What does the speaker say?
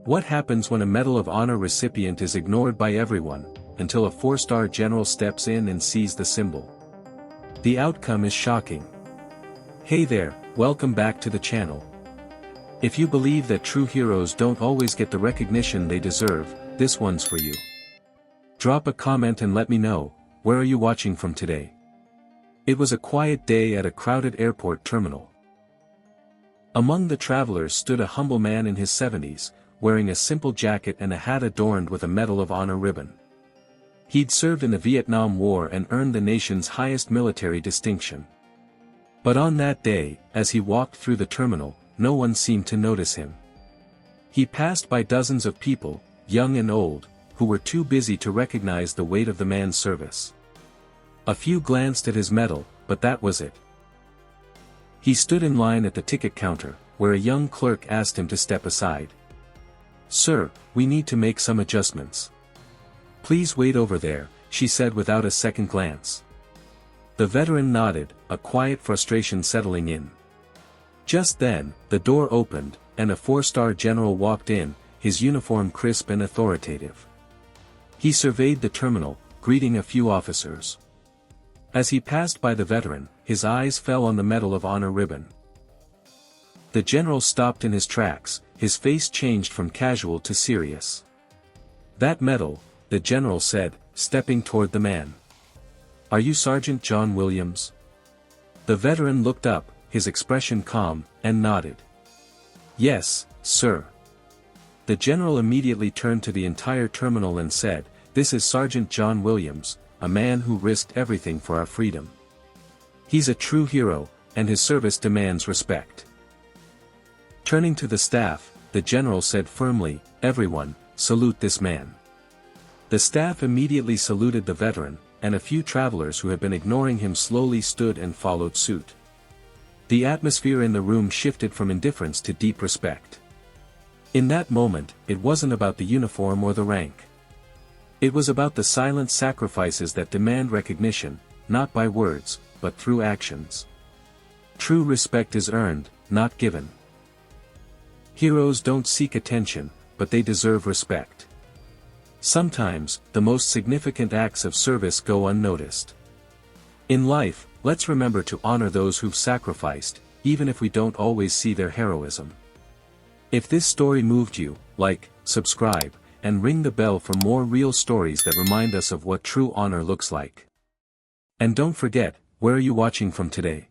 What happens when a Medal of Honor recipient is ignored by everyone, until a 4-star general steps in and sees the symbol? The outcome is shocking. Hey there, welcome back to the channel. If you believe that true heroes don't always get the recognition they deserve, this one's for you. Drop a comment and let me know, where are you watching from today? It was a quiet day at a crowded airport terminal. Among the travelers stood a humble man in his 70s, wearing a simple jacket and a hat adorned with a Medal of Honor ribbon. He'd served in the Vietnam War and earned the nation's highest military distinction. But on that day, as he walked through the terminal, no one seemed to notice him. He passed by dozens of people, young and old, who were too busy to recognize the weight of the man's service. A few glanced at his medal, but that was it. He stood in line at the ticket counter, where a young clerk asked him to step aside. "Sir, we need to make some adjustments. Please wait over there," she said without a second glance. The veteran nodded, a quiet frustration settling in. Just then, the door opened, and a 4-star general walked in, his uniform crisp and authoritative. He surveyed the terminal, greeting a few officers. As he passed by the veteran, his eyes fell on the Medal of Honor ribbon. The general stopped in his tracks, his face changed from casual to serious. "That medal," the general said, stepping toward the man. "Are you Sergeant John Williams?" The veteran looked up, his expression calm, and nodded. "Yes, sir." The general immediately turned to the entire terminal and said, "This is Sergeant John Williams, a man who risked everything for our freedom. He's a true hero, and his service demands respect." Turning to the staff, the general said firmly, "Everyone, salute this man." The staff immediately saluted the veteran, and a few travelers who had been ignoring him slowly stood and followed suit. The atmosphere in the room shifted from indifference to deep respect. In that moment, it wasn't about the uniform or the rank. It was about the silent sacrifices that demand recognition, not by words, but through actions. True respect is earned, not given. Heroes don't seek attention, but they deserve respect. Sometimes, the most significant acts of service go unnoticed. In life, let's remember to honor those who've sacrificed, even if we don't always see their heroism. If this story moved you, like, subscribe, and ring the bell for more real stories that remind us of what true honor looks like. And don't forget, where are you watching from today?